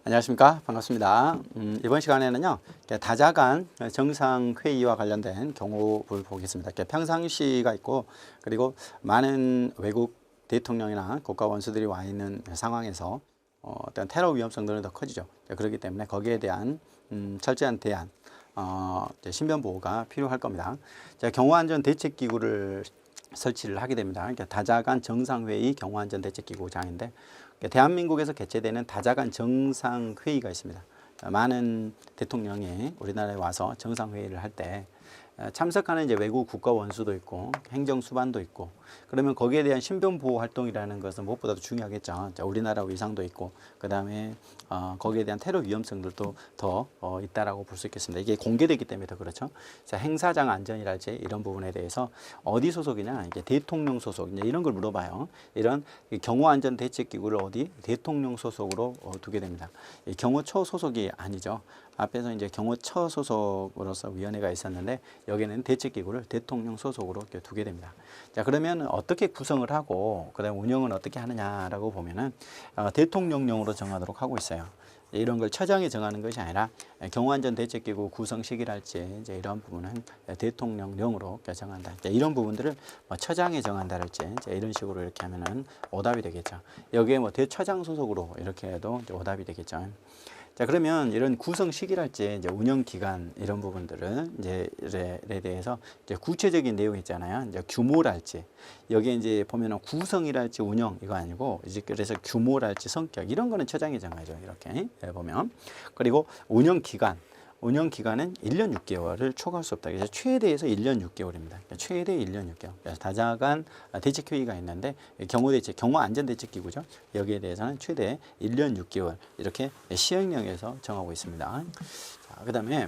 안녕하십니까. 반갑습니다. 이번 시간에는요, 다자간 정상회의와 관련된 경우를 보겠습니다. 평상시가 있고, 그리고 많은 외국 대통령이나 국가 원수들이 와 있는 상황에서 어떤 테러 위험성들은 더 커지죠. 그렇기 때문에 거기에 대한 철저한 대안, 신변 보호가 필요할 겁니다. 경호안전대책기구를 설치를 하게 됩니다. 그러니까 다자간 정상회의 경호안전대책기구장인데, 대한민국에서 개최되는 다자간 정상회의가 있습니다. 많은 대통령이 우리나라에 와서 정상회의를 할 때 참석하는 이제 외국 국가 원수도 있고 행정 수반도 있고, 그러면 거기에 대한 신변 보호 활동이라는 것은 무엇보다도 중요하겠죠. 우리나라 위상도 있고, 그 다음에 거기에 대한 테러 위험성들도 더 있다라고 볼 수 있겠습니다. 이게 공개되기 때문에 더 그렇죠. 자, 행사장 안전이랄지 이런 부분에 대해서 어디 소속이냐, 이게 대통령 소속, 이제 이런 걸 물어봐요. 이런 경호안전대책기구를 어디 대통령 소속으로 두게 됩니다. 경호처 소속이 아니죠. 앞에서 이제 경호처 소속으로서 위원회가 있었는데, 여기는 대책기구를 대통령 소속으로 이렇게 두게 됩니다. 자, 그러면 어떻게 구성을 하고 그다음 운영은 어떻게 하느냐라고 보면은 대통령령으로 정하도록 하고 있어요. 이런 걸 처장이 정하는 것이 아니라 경호안전대책기구 구성 시기랄지 이제 이런 부분은 대통령령으로 정한다. 이런 부분들을 처장이 정한다랄지 이런 식으로 이렇게 하면은 오답이 되겠죠. 여기에 대처장 소속으로 이렇게 해도 오답이 되겠죠. 자, 그러면 이런 구성 시기랄지 이제 운영 기간 이런 부분들은 이제에 대해서 이제 구체적인 내용이 있잖아요. 이제 규모랄지, 여기에 이제 보면은 구성이랄지 운영 이거 아니고, 이제 그래서 규모랄지 성격 이런 거는 처장이 정하죠. 이렇게 보면. 그리고 운영 기간은 1년 6개월을 초과할 수 없다. 그래서 최대에서 1년 6개월입니다. 최대 1년 6개월. 그래서 다자간 대책회의가 있는데, 경호안전대책기구죠. 여기에 대해서는 최대 1년 6개월 이렇게 시행령에서 정하고 있습니다. 자, 그다음에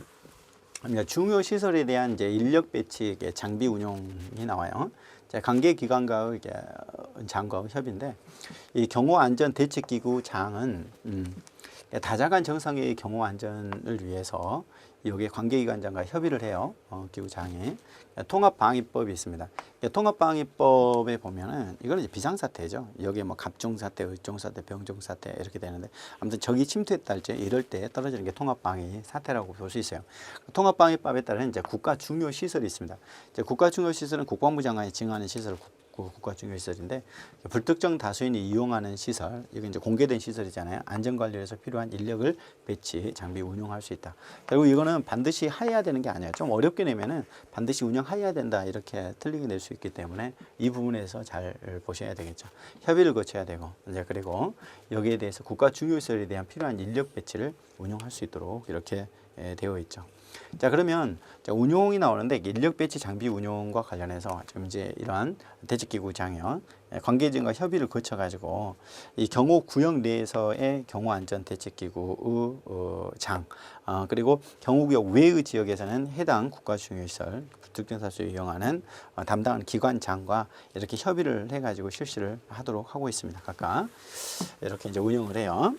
중요 시설에 대한 이제 인력 배치, 장비 운용이 나와요. 자, 관계기관과의 장과 협의인데, 이 경호안전대책기구장은 다자간 정상회의 경호안전을 위해서 여기에 관계기관장과 협의를 해요. 기구장이. 통합방위법이 있습니다. 통합방위법에 보면은 이거는 이제 비상사태죠. 여기에 갑종사태, 의종사태, 병종사태 이렇게 되는데, 아무튼 적이 침투했다 할지 이럴 때 떨어지는 게 통합방위 사태라고 볼 수 있어요. 통합방위법에 따른 이제 국가 중요 시설이 있습니다. 이제 국가 중요 시설은 국방부 장관이 징하는 시설, 국가 중요 시설인데, 불특정 다수인이 이용하는 시설, 이건 이제 공개된 시설이잖아요. 안전관리에서 필요한 인력을 배치, 장비 운용할 수 있다. 그리고 이거는 반드시 하해야 되는 게 아니에요. 좀 어렵게 내면은 반드시 운영하여야 된다 이렇게 틀리게 낼 수 있기 때문에 이 부분에서 잘 보셔야 되겠죠. 협의를 거쳐야 되고, 이제 그리고 여기에 대해서 국가 중요 시설에 대한 필요한 인력 배치를 운용할 수 있도록 이렇게 되어 있죠. 자, 그러면 운용이 나오는데, 인력 배치 장비 운용과 관련해서 지금 이제 이러한 대책기구장이요, 관계진과 협의를 거쳐 가지고 이 경호 구역 내에서의 경호안전대책기구 장, 그리고 경호구역 외의 지역에서는 해당 국가 중요시설 특정 사수를 이용하는 담당하는 기관장과 이렇게 협의를 해 가지고 실시를 하도록 하고 있습니다. 각각 이렇게 이제 운영을 해요.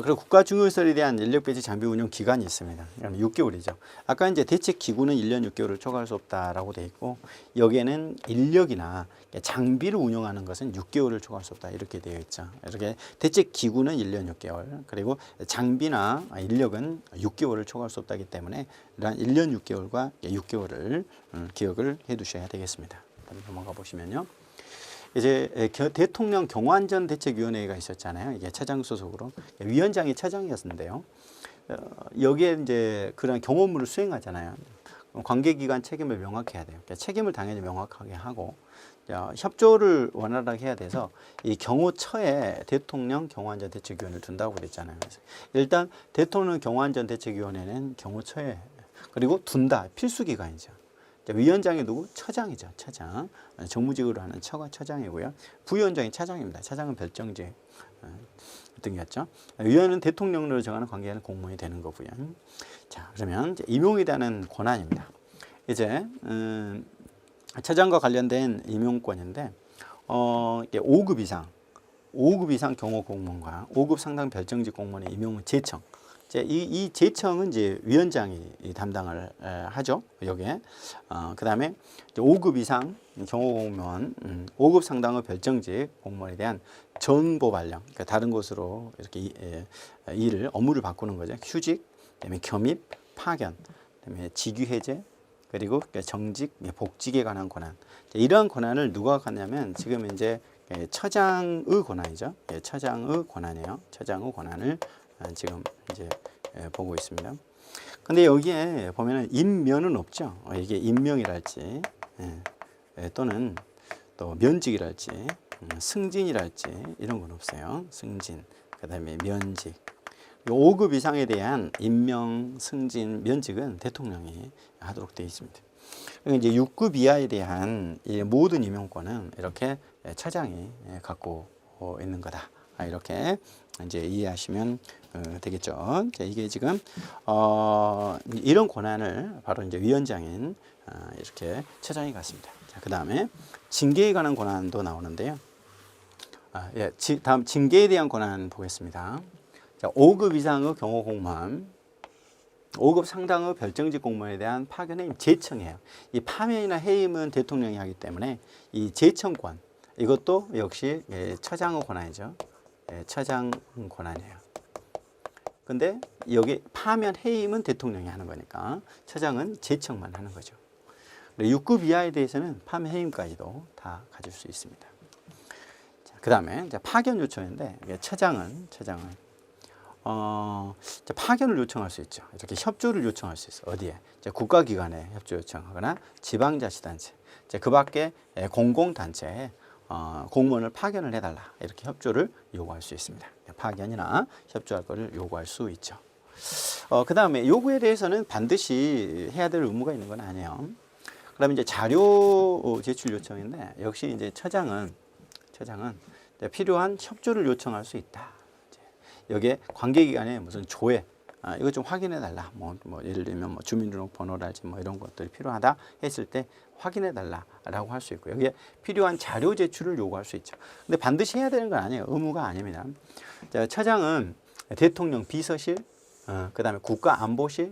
그리고 국가 중요시설에 대한 인력 배치 장비 운용 기간이 있습니다. 6개월이죠. 아까 이제 대책 기구는 1년 6개월을 초과할 수 없다라고 돼 있고, 여기에는 인력이나 장비를 운용하는 것은 6개월을 초과할 수 없다 이렇게 되어 있죠. 이렇게 대책 기구는 1년 6개월, 그리고 장비나 인력은 6개월을 초과할 수 없다기 때문에 이런 1년 6개월과 6개월을 기억을 해 두셔야 되겠습니다. 다음 넘어가 보시면요. 이제 대통령 경호안전대책위원회가 있었잖아요. 이게 차장 소속으로 위원장이 차장이었는데요. 여기에 이제 그런 경호무를 수행하잖아요. 관계기관 책임을 명확히 해야 돼요. 그러니까 책임을 당연히 명확하게 하고, 협조를 원활하게 해야 돼서 이 경호처에 대통령 경호안전대책위원회를 둔다고 그랬잖아요. 그래서 일단 대통령 경호안전대책위원회는 경호처에, 그리고 둔다 필수기관이죠. 위원장이 누구? 처장이죠. 처장. 정무직으로 하는 처가 처장이고요. 부위원장이 차장입니다. 차장은 별정직 등이었죠. 위원은 대통령으로 정하는 관계는 공무원이 되는 거고요. 자, 그러면 이제 임용에 대한 권한입니다. 이제 처장과 관련된 임용권인데, 5급 이상 경호 공무원과 5급 상당 별정직 공무원의 임용 제청. 이 제청은 이제 위원장이 담당을 하죠. 여기에. 그 다음에 5급 이상 경호공무원, 5급 상당의 별정직 공무원에 대한 정보 발령, 그러니까 다른 곳으로 이렇게 업무를 바꾸는 거죠. 휴직, 그다음에 겸입, 파견, 그다음에 직위 해제, 그리고 정직, 복직에 관한 권한. 이러한 권한을 누가 갖냐면 지금 이제 처장의 권한이죠. 처장의 권한이에요. 처장의 권한을 지금 이제 보고 있습니다. 근데 여기에 보면은 임면은 없죠. 이게 임명이랄지 또는 또 면직이랄지 승진이랄지 이런 건 없어요. 승진, 그다음에 면직. 5급 이상에 대한 임명, 승진, 면직은 대통령이 하도록 되어 있습니다. 이제 6급 이하에 대한 이 모든 임용권은 이렇게 처장이 갖고 있는 거다. 이렇게 이제 이해하시면 되겠죠. 이게 지금 이런 권한을 바로 이제 위원장인 이렇게 처장이 갖습니다. 그 다음에 징계에 관한 권한도 나오는데요. 다음 징계에 대한 권한 보겠습니다. 자, 5급 이상의 경호 공무원, 5급 상당의 별정직 공무원에 대한 파견, 해임, 제청이에요. 이 파면이나 해임은 대통령이 하기 때문에 이 제청권, 이것도 역시 처장의 권한이죠. 처장 권한이에요. 근데 여기 파면, 해임은 대통령이 하는 거니까 처장은 제청만 하는 거죠. 6급 이하에 대해서는 파면, 해임까지도 다 가질 수 있습니다. 그 다음에 파견 요청인데 처장은 파견을 요청할 수 있죠. 이렇게 협조를 요청할 수 있어. 어디에? 국가기관에 협조 요청하거나 지방자치단체, 그 밖에 공공단체에 공무원을 파견을 해달라. 이렇게 협조를 요구할 수 있습니다. 파견이나 협조할 것을 요구할 수 있죠. 그 다음에 요구에 대해서는 반드시 해야 될 의무가 있는 건 아니에요. 그 다음에 이제 자료 제출 요청인데 역시 이제 처장은 필요한 협조를 요청할 수 있다. 여기에 관계기관에 무슨 조회, 이거 좀 확인해 달라. 뭐 예를 들면 뭐 주민등록번호랄지 뭐 이런 것들이 필요하다 했을 때 확인해 달라라고 할 수 있고, 여기에 필요한 자료 제출을 요구할 수 있죠. 근데 반드시 해야 되는 건 아니에요. 의무가 아닙니다. 자, 처장은 대통령 비서실, 그다음에 국가안보실,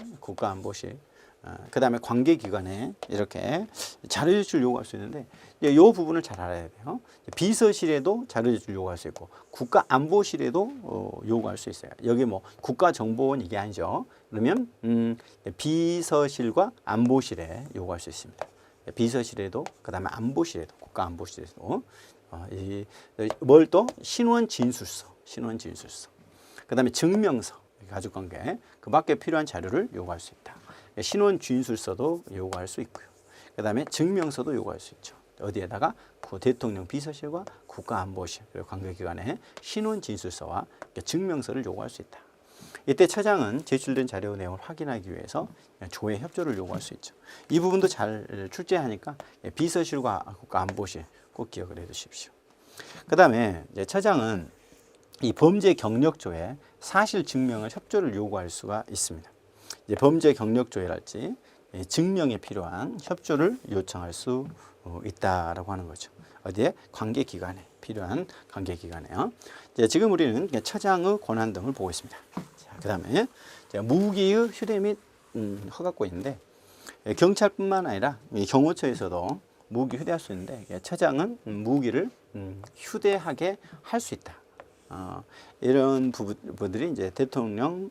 그 다음에 관계기관에 이렇게 자료 제출 요구할 수 있는데 이 부분을 잘 알아야 돼요. 비서실에도 자료 제출 요구할 수 있고 국가안보실에도 요구할 수 있어요. 여기 뭐 국가정보원 이게 아니죠. 그러면 비서실과 안보실에 요구할 수 있습니다. 비서실에도 그 다음에 안보실에도 국가안보실에도 뭘 또 신원진술서, 그 다음에 증명서, 가족관계 그 밖에 필요한 자료를 요구할 수 있다. 신원진술서도 요구할 수 있고요. 그 다음에 증명서도 요구할 수 있죠. 어디에다가 그 대통령 비서실과 국가안보실 그리고 관계기관에 신원진술서와 증명서를 요구할 수 있다. 이때 처장은 제출된 자료 내용을 확인하기 위해서 조회 협조를 요구할 수 있죠. 이 부분도 잘 출제하니까 비서실과 국가안보실 꼭 기억을 해두십시오. 그 다음에 처장은 이 범죄 경력 조회, 사실 증명을 협조를 요구할 수가 있습니다. 이제 범죄 경력 조회랄지 증명에 필요한 협조를 요청할 수 있다라고 하는 거죠. 어디에? 관계기관에 필요한 관계기관에요. 지금 우리는 처장의 권한 등을 보고 있습니다. 그 다음에 무기의 휴대 및 허가권인데 경찰뿐만 아니라 경호처에서도 무기 휴대할 수 있는데 처장은 무기를 휴대하게 할 수 있다. 이런 부분들이 이제 대통령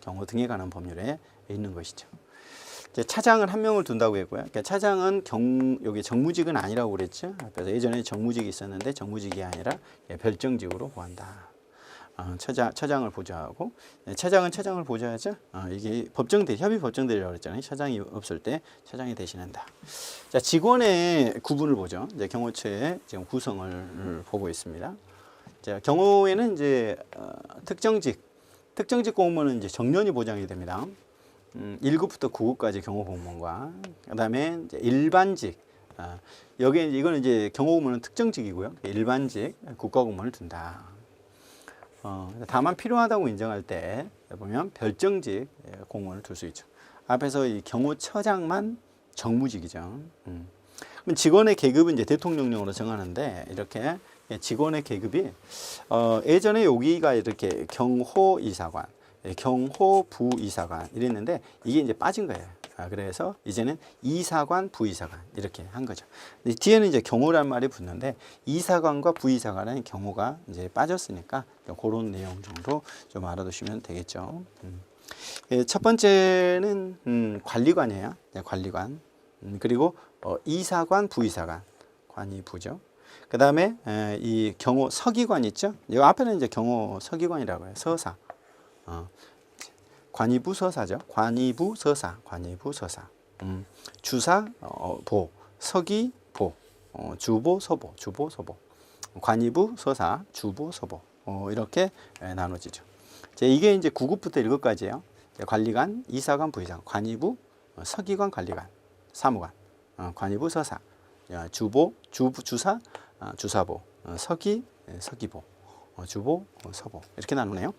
경호 등에 관한 법률에 있는 것이죠. 이제 차장을 한 명을 둔다고 했고요. 그러니까 차장은 여기 정무직은 아니라고 그랬죠. 그래서 예전에 정무직이 있었는데 정무직이 아니라 별정직으로 구한다. 처장을 보좌하고 차장은 차장을 보좌하죠. 이게 협의 법정대리라고 그랬잖아요. 차장이 없을 때 차장이 대신한다. 자, 직원의 구분을 보죠. 이제 경호처의 지금 구성을 보고 있습니다. 자, 경호에는 이제 특정직 공무원은 이제 정년이 보장이 됩니다. 1급부터 9급까지 경호 공무원과 그다음에 이제 일반직, 여기에 이거는 이제 경호 공무원은 특정직이고요. 일반직 국가공무원을 둔다. 다만 필요하다고 인정할 때 보면 별정직 공무원을 둘 수 있죠. 앞에서 이 경호처장만 정무직이죠. 그럼 직원의 계급은 이제 대통령령으로 정하는데 이렇게 직원의 계급이 예전에 여기가 이렇게 경호이사관, 경호부이사관 이랬는데 이게 이제 빠진 거예요. 그래서 이제는 이사관, 부이사관 이렇게 한 거죠. 뒤에는 이제 경호란 말이 붙는데 이사관과 부이사관은 경호가 이제 빠졌으니까 그런 내용 정도 좀 알아두시면 되겠죠. 첫 번째는 관리관이에요. 관리관. 그리고 이사관, 부이사관, 관이 부죠. 그 다음에 이 경호 서기관 있죠. 이 앞에는 이제 경호 서기관이라고 해요. 서사. 관이부 서사죠. 관이부 서사, 관이부 서사. 주사 보, 서기 보, 주보 서보, 주보 서보. 관이부 서사, 주보 서보. 이렇게 나눠지죠. 이게 이제 9급부터 1급까지예요. 관리관, 이사관, 부이사관, 관이부, 서기관, 관리관, 사무관, 관이부 서사, 주보, 주사, 주사보, 서기, 서기보, 주보, 서보 이렇게 나누네요.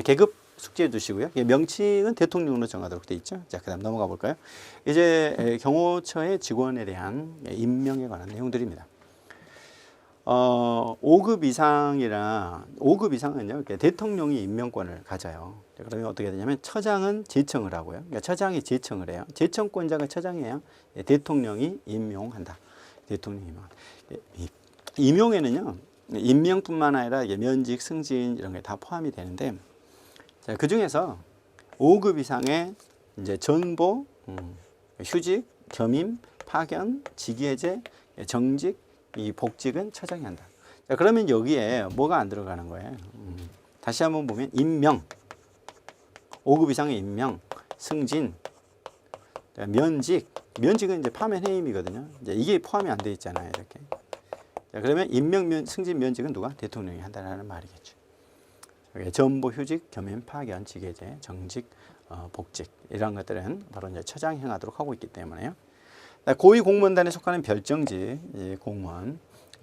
계급 숙지해 두시고요. 명칭은 대통령으로 정하도록 돼 있죠. 자, 그다음 넘어가 볼까요? 이제 경호처의 직원에 대한 임명에 관한 내용들입니다. 5급 이상이라 5급 이상은요. 대통령이 임명권을 가져요. 그러면 어떻게 되냐면 처장은 제청을 하고요. 그러니까 처장이 제청을 해요. 제청권자가 처장이에요. 대통령이 임용한다. 대통령이 임용에는요. 임명뿐만 아니라 면직, 승진 이런 게 다 포함이 되는데 자, 그 중에서 5급 이상의 이제 전보, 휴직, 겸임, 파견, 직위해제, 정직, 이 복직은 처장이 한다. 자, 그러면 여기에 뭐가 안 들어가는 거예요? 다시 한번 보면 임명, 5급 이상의 임명, 승진, 면직, 면직은 이제 파면 해임이거든요. 이제 이게 포함이 안 돼 있잖아요, 이렇게. 자, 그러면 임명, 승진, 면직은 누가? 대통령이 한다는 말이겠죠. 전보, 휴직, 겸임, 파견, 직위해제, 정직, 복직 이런 것들은 바로 이제 처장이 행하도록 하고 있기 때문에요. 고위공무원단에 속하는 별정직 공무원,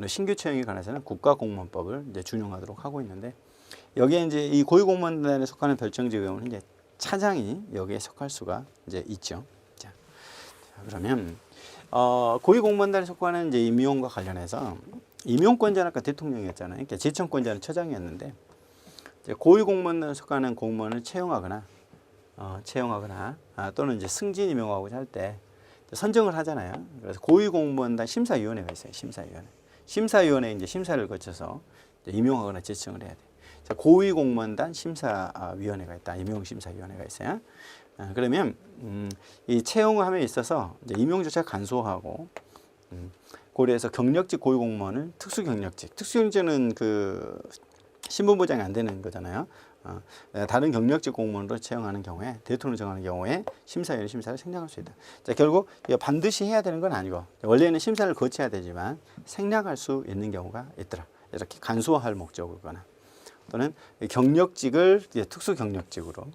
신규 채용에 관해서는 국가공무원법을 이제 준용하도록 하고 있는데 여기에 이제 이 고위공무원단에 속하는 별정직의 경우는 이제 차장이 여기에 속할 수가 이제 있죠. 자, 그러면 고위공무원단에 속하는 이제 임용과 관련해서 임용권자는 아까 대통령이었잖아요. 그러니까 제청권자는 처장이었는데 고위공무원단에 속하는 공무원을 채용하거나 또는 이제 승진 임용하고자 할 때 선정을 하잖아요. 그래서 고위공무원단 심사위원회가 있어요. 심사위원회 이제 심사를 거쳐서 이제 임용하거나 제청을 해야 돼. 자, 고위공무원단 심사위원회가 있다. 임용심사위원회가 있어요. 그러면 이 채용함에 있어서 이제 임용조차 간소하고 고려해서 경력직 고위공무원을 특수경력직은 그 신분보장이 안 되는 거잖아요. 다른 경력직 공무원으로 채용하는 경우에 대통령 정하는 경우에 심사위원 심사를 생략할 수 있다. 자, 결국 반드시 해야 되는 건 아니고 원래는 심사를 거쳐야 되지만 생략할 수 있는 경우가 있더라. 이렇게 간소화할 목적이거나 또는 경력직을 특수 경력직으로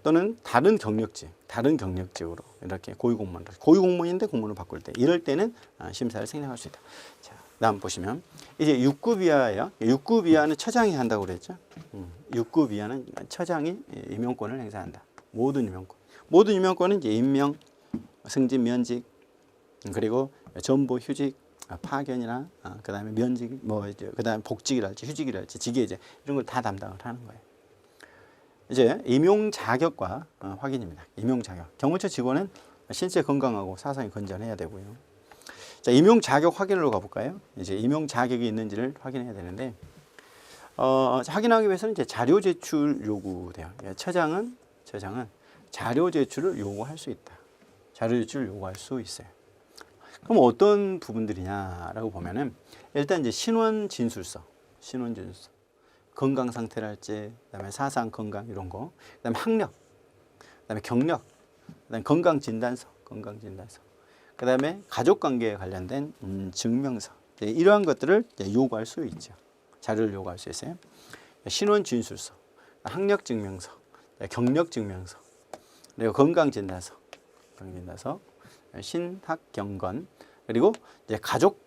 또는 다른 경력직으로 이렇게 고위공무원인데 공무원을 바꿀 때 이럴 때는 심사를 생략할 수 있다. 자, 다음 보시면 이제 6급 이하예요. 6급 이하는 처장이 한다고 그랬죠. 6급 이하는 처장이 임용권을 행사한다. 모든 임용권은 이제 임명, 승진, 면직, 그리고 전보, 휴직, 파견이나 그다음에 면직, 그다음에 복직이랄지 휴직이랄지 직위해제 이런 걸 다 담당을 하는 거예요. 이제 임용 자격과 확인입니다. 임용 자격. 경호처 직원은 신체 건강하고 사상이 건전해야 되고요. 자, 임용 자격 확인으로 가볼까요? 이제 임용 자격이 있는지를 확인해야 되는데, 확인하기 위해서는 이제 자료 제출 요구돼요. 처장은 자료 제출을 요구할 수 있다. 자료 제출을 요구할 수 있어요. 그럼 어떤 부분들이냐라고 보면은 일단 이제 신원 진술서, 건강 상태랄지, 그다음에 사상 건강 이런 거, 그다음에 학력, 그다음에 경력, 그다음에 건강 진단서. 그다음에 가족 관계에 관련된 증명서 이러한 것들을 요구할 수 있죠. 자료를 요구할 수 있어요. 신원 진술서, 학력 증명서, 경력 증명서, 그리고 건강 진단서, 신학 경건, 그리고 이제 가족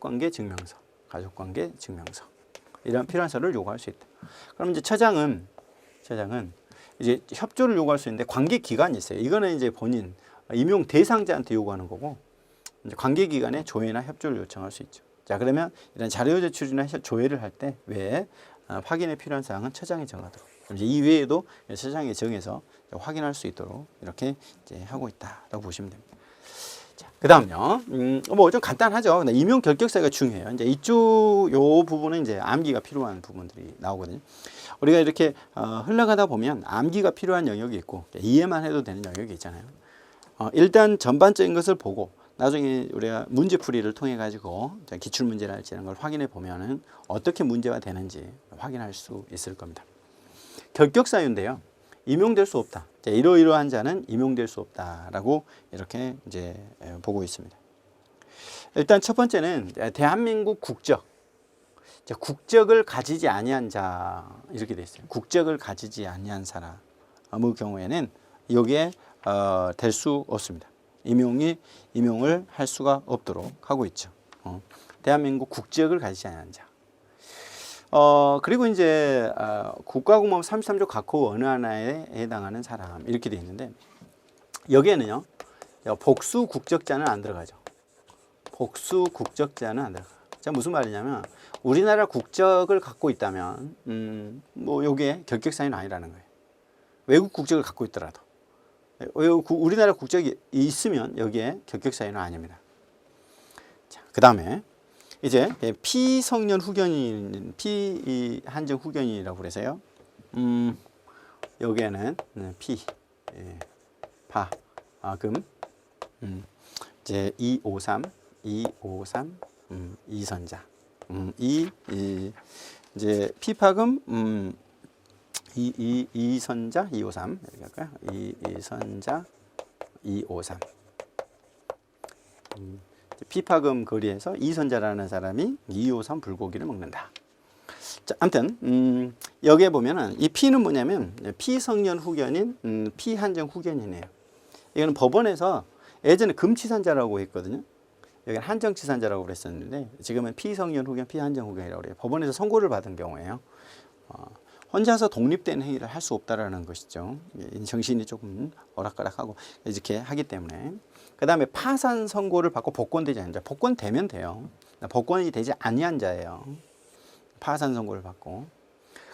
관계 증명서, 이런 필요한 서를 요구할 수 있다. 그럼 이제 처장은 이제 협조를 요구할 수 있는데 관계 기간이 있어요. 이거는 이제 본인 임용 대상자한테 요구하는 거고 이제 관계 기간에 조회나 협조를 요청할 수 있죠. 자, 그러면 이런 자료 제출이나 조회를 할 때 왜 확인에 필요한 사항은 처장이 정하도록. 이제 이 외에도 세상에 정해서 확인할 수 있도록 이렇게 이제 하고 있다라고 보시면 됩니다. 그다음요. 뭐 좀 간단하죠. 근데 임용 결격사유가 중요해요. 이제 이쪽 요 부분은 이제 암기가 필요한 부분들이 나오거든요. 우리가 이렇게 흘러가다 보면 암기가 필요한 영역이 있고 이해만 해도 되는 영역이 있잖아요. 일단 전반적인 것을 보고 나중에 우리가 문제풀이를 통해 가지고 기출 문제랄지 이런 걸 확인해 보면은 어떻게 문제가 되는지 확인할 수 있을 겁니다. 결격사유인데요. 임용될 수 없다. 이러이러한 자는 임용될 수 없다라고 이렇게 이제 보고 있습니다. 일단 첫 번째는 대한민국 국적. 국적을 가지지 아니한 자 이렇게 돼 있어요. 국적을 가지지 아니한 사람의 경우에는 이게 될 수 없습니다. 임용을 할 수가 없도록 하고 있죠. 대한민국 국적을 가지지 아니한 자. 그리고 이제 국가공무원 33조 각호 어느 하나에 해당하는 사람 이렇게 돼 있는데 여기에는요 복수 국적자는 안 들어가죠. 복수 국적자는 안 들어가. 자 무슨 말이냐면 우리나라 국적을 갖고 있다면 뭐 요게 결격사유는 아니라는 거예요. 외국 국적을 갖고 있더라도 우리나라 국적이 있으면 여기에 결격사유는 아닙니다. 자, 그 다음에 이제 피성년 후견인, 피한정 후견인이라고 그래서요. 여기에는 금, 이제 253, 이선자, 이제 피파금, 이선자, 253 이렇게 할까요? 이선자, 253. 피파금 거리에서 이선자라는 사람이 253 불고기를 먹는다. 자, 아무튼 여기에 보면은 이 피는 뭐냐면 피성년 후견인, 피한정 후견이네요. 이거는 법원에서 예전에 금치산자라고 했거든요. 여기는 한정치산자라고 그랬었는데 지금은 피성년 후견, 피한정 후견이라고 그래요. 법원에서 선고를 받은 경우에요. 혼자서 독립된 행위를 할 수 없다라는 것이죠. 정신이 조금 오락가락하고 이렇게 하기 때문에. 그 다음에 파산 선고를 받고 복권되지 않은 자. 복권되면 돼요. 복권이 되지 아니한 자예요. 파산 선고를 받고.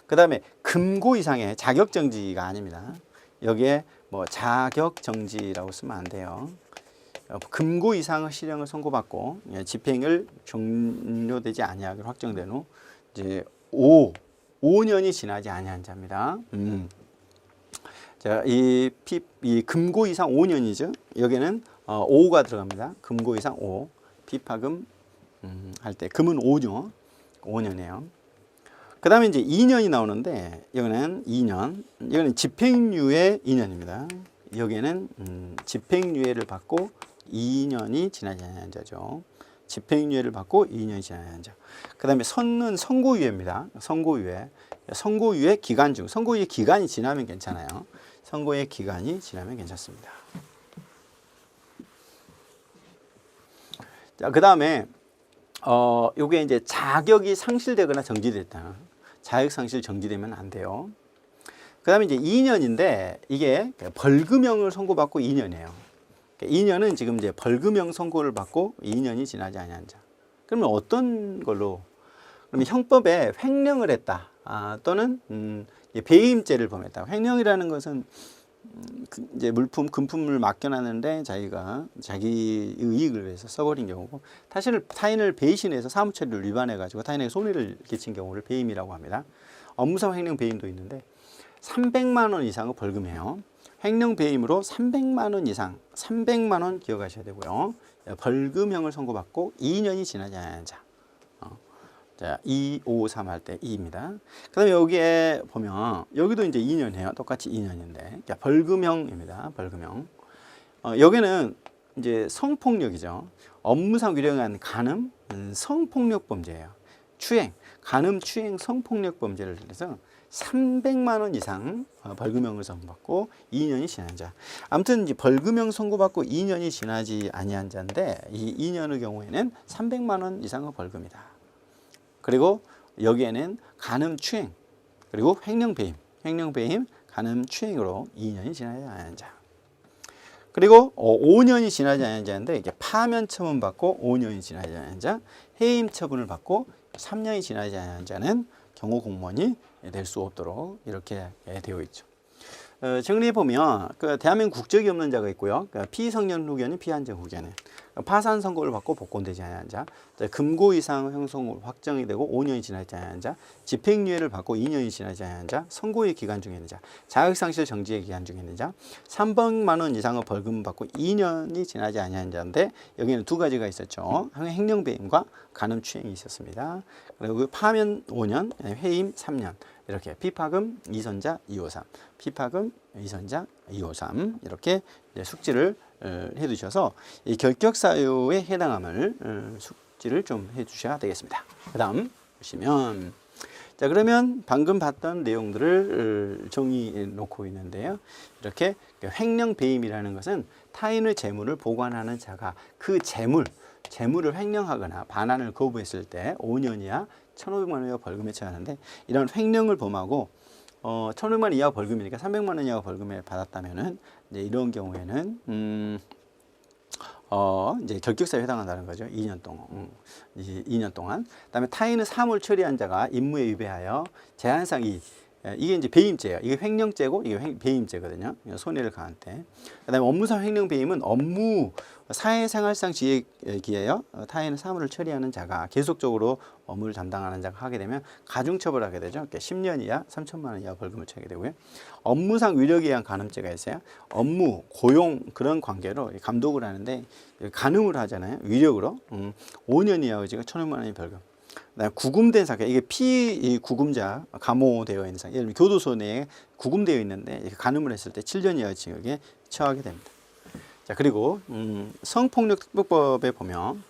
그 다음에 금고 이상의 자격정지가 아닙니다. 여기에 뭐 자격정지라고 쓰면 안 돼요. 금고 이상의 실형을 선고받고 집행을 종료되지 아니하기로 확정된 후 이제 5년이 지나지 아니한 자입니다. 자, 이 금고 이상 5년이죠. 여기는 5가 들어갑니다. 금고 이상 5. 피파금 할 때 금은 5죠. 5년이에요. 그 다음에 이제 2년이 나오는데 여기는 2년. 여기는 집행유예 2년입니다. 여기는 집행유예를 받고 2년이 지나지 않은 자죠. 집행유예를 받고 2년이 지나는 자. 그 다음에 선은 선고유예입니다. 선고유예. 선고유예 기간 중. 선고유예 기간이 지나면 괜찮아요. 선고유예 기간이 지나면 괜찮습니다. 자, 그 다음에 요게 이제 자격이 상실되거나 정지됐다. 자격 상실 정지되면 안 돼요. 그 다음에 이제 2년인데 이게 벌금형을 선고받고 2년이에요. 2년은 지금 이제 벌금형 선고를 받고 2년이 지나지 아니한 자. 그러면 어떤 걸로? 그러면 형법에 횡령을 했다. 또는 배임죄를 범했다. 횡령이라는 것은 이제 물품, 금품을 맡겨놨는데 자기가 자기 이익을 위해서 써버린 경우고, 타인을 배신해서 사무처리를 위반해가지고 타인에게 손해를 끼친 경우를 배임이라고 합니다. 업무상 횡령 배임도 있는데 300만 원 이상의 벌금이에요. 횡령 배임으로 300만 원 이상, 300만 원 기억하셔야 되고요. 벌금형을 선고받고 2년이 지나지 않은 자. 자, 2, 5, 3 할 때 2입니다. 그 다음에 여기에 보면, 여기도 이제 2년이에요. 똑같이 2년인데. 자, 벌금형입니다. 벌금형. 여기는 이제 성폭력이죠. 업무상 위력한 간음, 성폭력 범죄예요. 추행, 간음, 추행, 성폭력 범죄를 해서 300만 원 이상 벌금형을 선고받고 2년이 지난 자. 아무튼 이제 벌금형 선고받고 2년이 지나지 아니한 자인데 이 2년의 경우에는 300만 원 이상의 벌금이다. 그리고 여기에는 간음, 추행, 그리고 횡령 배임, 간음, 추행으로 2년이 지나지 않은 자. 그리고 5년이 지나지 않은 자인데 이게 파면 처분 받고 5년이 지나지 않은 자, 해임 처분을 받고 3년이 지나지 않은 자는 경호 공무원이 될 수 없도록 이렇게 되어 있죠. 정리해 보면 그 대한민국 국적이 없는 자가 있고요. 피성년 후견인 피한정 후견인, 파산 선고를 받고 복권되지 않은 자, 금고 이상 형성 확정이 되고 5년이 지나지 않은 자, 집행유예를 받고 2년이 지나지 않은 자, 선고의 기간 중에 있는 자, 자격상실 정지의 기간 중에 있는 자, 300만 원 이상의 벌금 받고 2년이 지나지 않은 자인데 여기는 두 가지가 있었죠. 행령배임과 간음추행이 있었습니다. 그리고 파면 5년, 회임 3년. 이렇게 피파금, 이선자, 253, 피파금, 이선자, 253 이렇게 숙지를 해두셔서 이 결격사유에 해당함을 숙지를 좀 해주셔야 되겠습니다. 그 다음 보시면 자 그러면 방금 봤던 내용들을 정의해 놓고 있는데요. 이렇게 횡령배임이라는 것은 타인의 재물을 보관하는 자가 그 재물을 횡령하거나 반환을 거부했을 때 5년 이하 1,500만 원 이하 벌금에 처하는데 이런 횡령을 범하고 1,500만 원 이하 벌금이니까 300만 원 이하 벌금에 받았다면은 이제 이런 경우에는 이제 결격사유에 해당한다는 거죠. 2년 동안. 2년 동안. 그다음에 타인의 사물 처리한 자가 임무에 위배하여 제한상 이게 이제 배임죄예요. 이게 횡령죄고 이게 배임죄거든요. 손해를 가한 때. 그다음에 업무상 횡령 배임은 업무 사회생활상 지혜 기회여 타인의 사물을 처리하는 자가 계속적으로 업무를 담당하는 자가 하게 되면 가중처벌하게 되죠. 그러니까 10년 이하 3천만 원 이하 벌금을 처하게 되고요. 업무상 위력에 의한 간음죄가 있어요. 업무, 고용 그런 관계로 감독을 하는데 간음을 하잖아요. 위력으로 5년 이하 의지가 1,500만 원의 벌금. 구금된 사건, 이게 피구금자 감호되어 있는 사건, 예를 들면 교도소 내에 구금되어 있는데 간음을 했을 때 7년 이하 징역에 처하게 됩니다. 자 그리고 성폭력특별법에 보면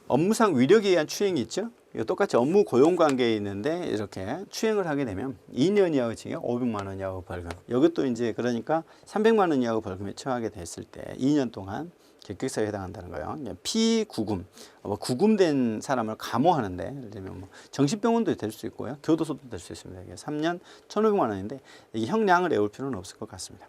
업무상 위력에 의한 추행이 있죠. 이거 똑같이 업무 고용 관계에 있는데 이렇게 추행을 하게 되면 2년 이하의 징역, 500만 원 이하의 벌금. 이것도 이제 그러니까 300만 원 이하의 벌금에 처하게 됐을 때 2년 동안 결격사유에 해당한다는 거예요. 피구금, 구금된 사람을 감호하는데 예를 들면 뭐 정신병원도 될 수 있고요, 교도소도 될 수 있습니다. 이게 3년 1,500만 원인데 이게 형량을 내올 필요는 없을 것 같습니다.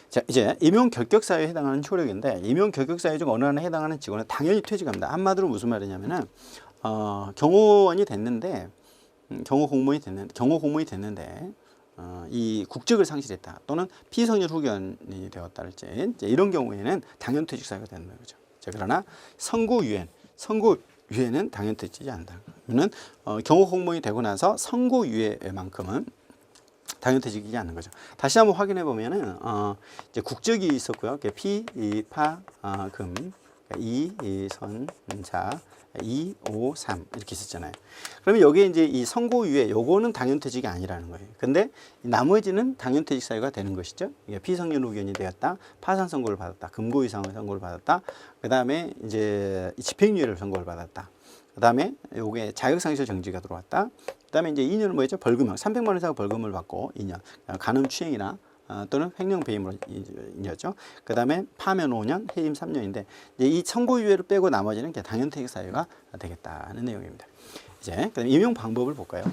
자 이제 임용 결격사유에 해당하는 효력인데 임용 결격사유 중 어느 하나에 해당하는 직원은 당연히 퇴직합니다. 한마디로 무슨 말이냐면은 경호원이 됐는데 경호 공무원이 됐는데 이 국적을 상실했다 또는 피성년 후견이 되었다랄지 이런 경우에는 당연퇴직 사유가 되는 거죠. 자, 그러나 선고유예는 당연퇴직이 않는다. 그러면 경호 공무원이 되고 나서 선고유예만큼은 당연퇴직이지 않는 거죠. 다시 한번 확인해 보면은 이제 국적이 있었고요. 피, 파, 금, 이선자 2, 5, 3 이렇게 있었잖아요. 그러면 여기에 이제 이 선고유예 요거는 당연퇴직이 아니라는 거예요. 근데 나머지는 당연퇴직 사유가 되는 것이죠. 이게 피성년 후견이 되었다, 파산 선고를 받았다, 금고 이상의 선고를 받았다, 그 다음에 이제 집행유예를 선고를 받았다, 그 다음에 요게 자격상실 정지가 들어왔다, 그 다음에 이제 2년은 뭐였죠? 벌금형 300만 원 이상 벌금을 받고 2년 간음추행이나 또는 횡령배임으로 이었죠. 그 다음에 파면 5년, 해임 3년인데 이제 이 선고유예를 빼고 나머지는 당연퇴직 사유가 되겠다는 내용입니다. 이제 그다음 임용 방법을 볼까요?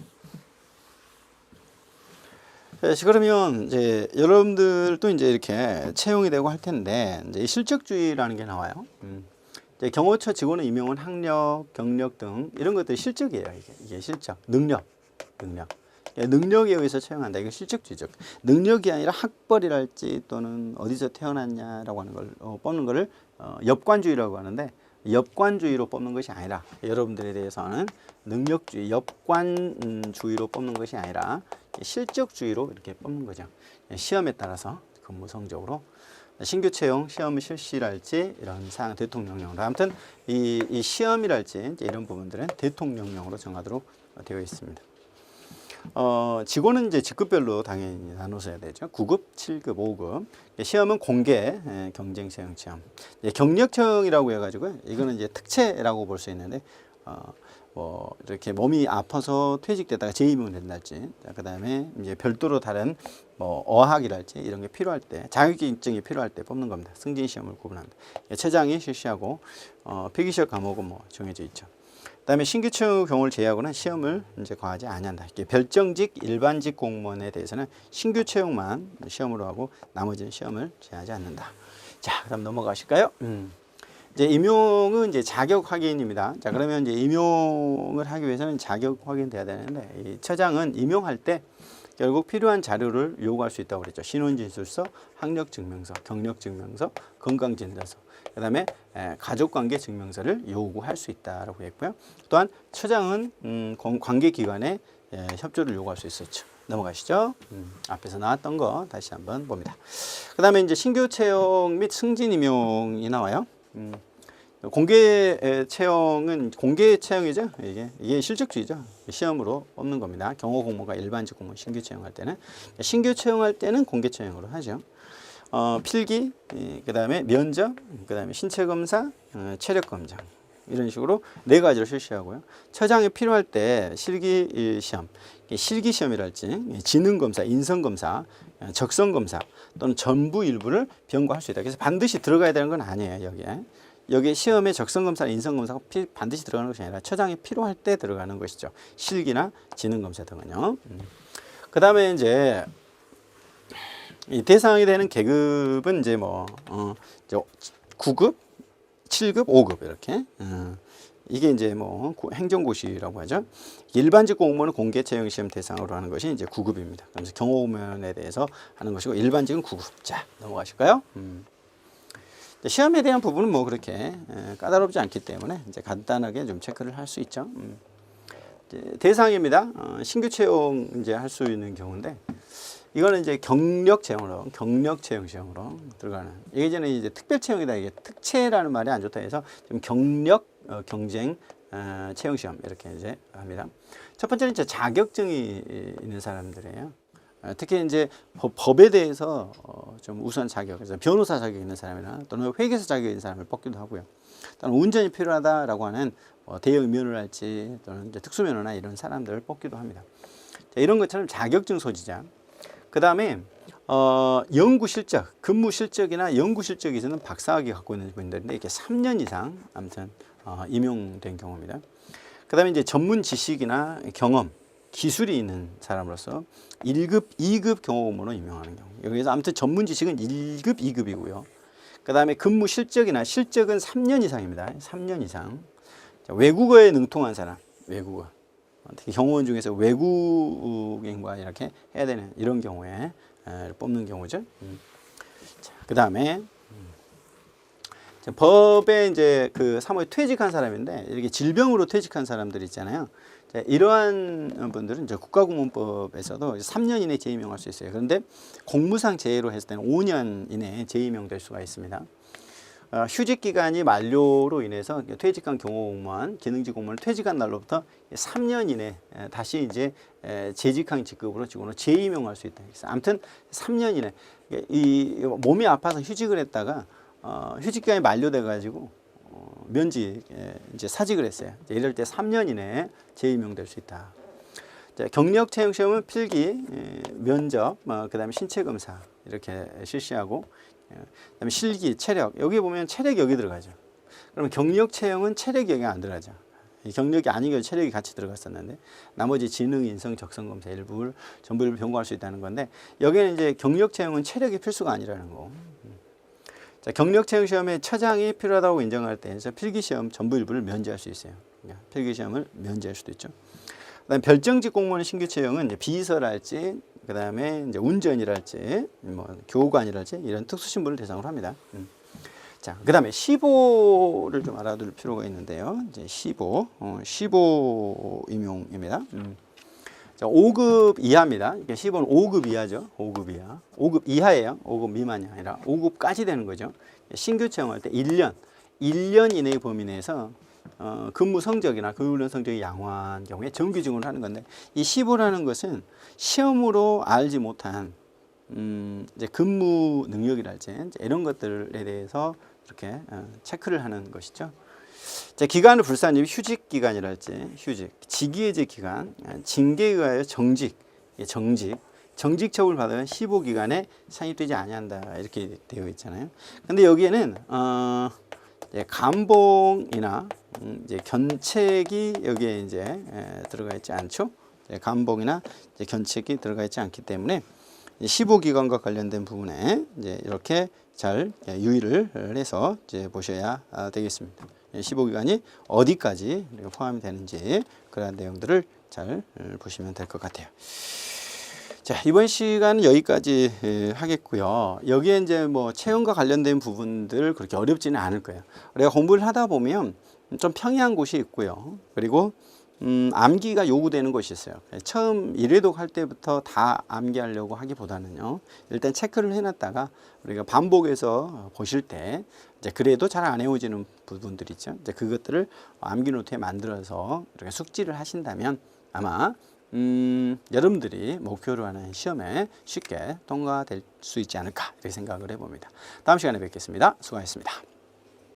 그러면 이제 여러분들도 이제 이렇게 채용이 되고 할 텐데 이제 실적주의라는 게 나와요. 이제 경호처 직원의 임용은 학력, 경력 등 이런 것들이 실적이에요. 이게 실적, 능력에 의해서 채용한다. 이거 실적주의죠. 능력이 아니라 학벌이랄지 또는 어디서 태어났냐라고 하는 걸 뽑는 거를 엽관주의라고 하는데 엽관주의로 뽑는 것이 아니라 여러분들에 대해서는 능력주의, 엽관주의로 뽑는 것이 아니라 실적주의로 이렇게 뽑는 거죠. 시험에 따라서 근무 성적으로 신규 채용, 시험 실시랄지 이런 사항 대통령령으로 아무튼 이 시험이랄지 이런 부분들은 대통령령으로 정하도록 되어 있습니다. 직원은 이제 직급별로 당연히 나눠서야 되죠. 9급, 7급, 5급. 시험은 공개, 경쟁 채용 시험. 경력청이라고 해가지고요. 이거는 이제 특채라고 볼 수 있는데, 뭐 이렇게 몸이 아파서 퇴직되다가 재임용이 된달지, 그 다음에 이제 별도로 다른 뭐 어학이랄지 이런 게 필요할 때, 자격증이 필요할 때 뽑는 겁니다. 승진 시험을 구분합니다. 최장이 실시하고 필기시험 과목은 뭐 정해져 있죠. 그다음에 신규 채용 경우를 제외하고는 시험을 이제 과하지 아니한다. 별정직, 일반직 공무원에 대해서는 신규 채용만 시험으로 하고 나머지는 시험을 제하지 않는다. 자, 그다음 넘어가실까요? 이제 임용은 이제 자격 확인입니다. 자, 그러면 이제 임용을 하기 위해서는 자격 확인돼야 되는데, 이 처장은 임용할 때 결국 필요한 자료를 요구할 수 있다고 그랬죠. 신원진술서, 학력증명서, 경력증명서, 건강진단서, 그다음에 가족관계 증명서를 요구할 수 있다라고 했고요. 또한 처장은 관계기관에 협조를 요구할 수 있었죠. 넘어가시죠. 앞에서 나왔던 거 다시 한번 봅니다. 그다음에 이제 신규 채용 및 승진 임용이 나와요. 공개 채용은 공개 채용이죠. 이게 실적주의죠. 시험으로 없는 겁니다. 경호 공모가 일반직 공무원 신규 채용할 때는 신규 채용할 때는 공개 채용으로 하죠. 필기, 그다음에 면접, 그다음에 신체 검사, 체력 검정 이런 식으로 4가지를 실시하고요. 처장이 필요할 때 실기 시험, 실기 시험이랄지 지능 검사, 인성 검사, 적성 검사 또는 전부 일부를 병과할 수 있다. 그래서 반드시 들어가야 되는 건 아니에요. 여기에 시험에 적성검사나 인성검사가 반드시 들어가는 것이 아니라 처장이 필요할 때 들어가는 것이죠. 실기나 지능검사 등은요. 그 다음에 이제 이 대상이 되는 계급은 이제 뭐 9급, 7급, 5급 이렇게. 이게 이제 뭐 행정고시라고 하죠. 일반직 공무원은 공개 채용 시험 대상으로 하는 것이 이제 9급입니다. 그래서 경호공무원에 대해서 하는 것이고 일반직은 9급. 자, 넘어가실까요? 시험에 대한 부분은 뭐 그렇게 까다롭지 않기 때문에 이제 간단하게 좀 체크를 할 수 있죠. 대상입니다. 신규 채용 이제 할 수 있는 경우인데 이거는 이제 경력 채용 시험으로 들어가는. 예전에 이제 특별 채용이다. 이게 특채라는 말이 안 좋다 해서 좀 경력 경쟁 채용 시험 이렇게 이제 합니다. 첫 번째는 이제 자격증이 있는 사람들이에요. 특히 이제 법에 대해서 좀 우수한 자격, 그래서 변호사 자격이 있는 사람이나 또는 회계사 자격이 있는 사람을 뽑기도 하고요. 또는 운전이 필요하다라고 하는 대형 면허랄지 또는 이제 특수면허나 이런 사람들을 뽑기도 합니다. 자, 이런 것처럼 자격증 소지자. 그 다음에 연구 실적, 근무 실적이나 연구 실적이 있는 박사학위 갖고 있는 분들인데 이게 3년 이상 아무튼 임용된 경우입니다. 그 다음에 이제 전문 지식이나 경험, 기술이 있는 사람으로서 1급, 2급 경호공무원으로 임명하는 경우. 여기서 아무튼 전문 지식은 1급, 2급이고요. 그 다음에 근무 실적은 3년 이상입니다. 3년 이상. 자, 외국어에 능통한 사람, 외국어. 특히 경호원 중에서 외국인과 이렇게 해야 되는 이런 경우에 뽑는 경우죠. 자, 그 다음에 법에 이제 그 사무에 퇴직한 사람인데 이렇게 질병으로 퇴직한 사람들 있잖아요. 자, 이러한 분들은 이제 국가공무원법에서도 3년 이내에 재임용할 수 있어요. 그런데 공무상 재해로 했을 때는 5년 이내에 재임용될 수가 있습니다. 휴직 기간이 만료로 인해서 퇴직한 경호공무원, 기능직 공무원 퇴직한 날로부터 3년 이내 다시 이제 재직한 직급으로 직원으로 재임용할 수 있다. 아무튼 3년 이내 이 몸이 아파서 휴직을 했다가 휴직 기간이 만료돼 가지고 면직 이제 사직을 했어요. 이럴 때 3년 이내에 재임용될 수 있다. 자, 경력 채용 시험은 필기, 면접, 그다음에 신체 검사 이렇게 실시하고, 그다음에 실기, 체력. 여기 보면 체력 여기 들어가죠. 그러면 경력 채용은 체력이 여기 안 들어가죠. 경력이 아니고 체력이 같이 들어갔었는데 나머지 지능, 인성, 적성 검사 일부를 전부를 변경할 수 있다는 건데 여기는 이제 경력 채용은 체력이 필수가 아니라는 거. 자, 경력 채용 시험에 처장이 필요하다고 인정할 때 필기 시험 전부 일부를 면제할 수 있어요. 필기 시험을 면제할 수도 있죠. 그다음 별정직 공무원 신규 채용은 이제 비서랄지, 그다음에 이제 운전이랄지, 뭐 교관이랄지 이런 특수 신분을 대상으로 합니다. 자, 그다음에 15를 좀 알아둘 필요가 있는데요. 이제 15 임용입니다. 자, 5급 이하입니다. 이게 15는 5급 이하죠. 5급 이하. 5급 이하예요. 5급 미만이 아니라 5급까지 되는 거죠. 신규 채용할 때 1년 이내의 범위 내에서 근무 성적이나 근무훈련 성적이 양호한 경우에 정규직으로 하는 건데 이 15라는 것은 시험으로 알지 못한 이제 근무 능력이랄지 이런 것들에 대해서 이렇게 체크를 하는 것이죠. 자, 기간을 불사님 휴직 기간이랄지 직위해제 기간, 징계에 의하여 정직 처분 받으면 15기간에 상입되지 아니한다 이렇게 되어 있잖아요. 근데 여기에는 감봉이나 이제 견책이 여기에 이제 들어가 있지 않죠. 감봉이나 이제 견책이 들어가 있지 않기 때문에 15기관과 관련된 부분에 이제 이렇게 잘 유의를 해서 이제 보셔야 되겠습니다. 15기관이 어디까지 포함이 되는지 그러한 내용들을 잘 보시면 될 것 같아요. 자, 이번 시간은 여기까지 하겠고요. 여기에 이제 뭐 체험과 관련된 부분들 그렇게 어렵지는 않을 거예요. 우리가 공부를 하다 보면 좀 평이한 곳이 있고요. 그리고 암기가 요구되는 것이 있어요. 처음 1회독 할 때부터 다 암기하려고 하기보다는요. 일단 체크를 해놨다가 우리가 반복해서 보실 때 이제 그래도 잘 안 외워지는 부분들 있죠. 이제 그것들을 암기 노트에 만들어서 이렇게 숙지를 하신다면 아마 여러분들이 목표로 하는 시험에 쉽게 통과될 수 있지 않을까 이렇게 생각을 해봅니다. 다음 시간에 뵙겠습니다. 수고하셨습니다.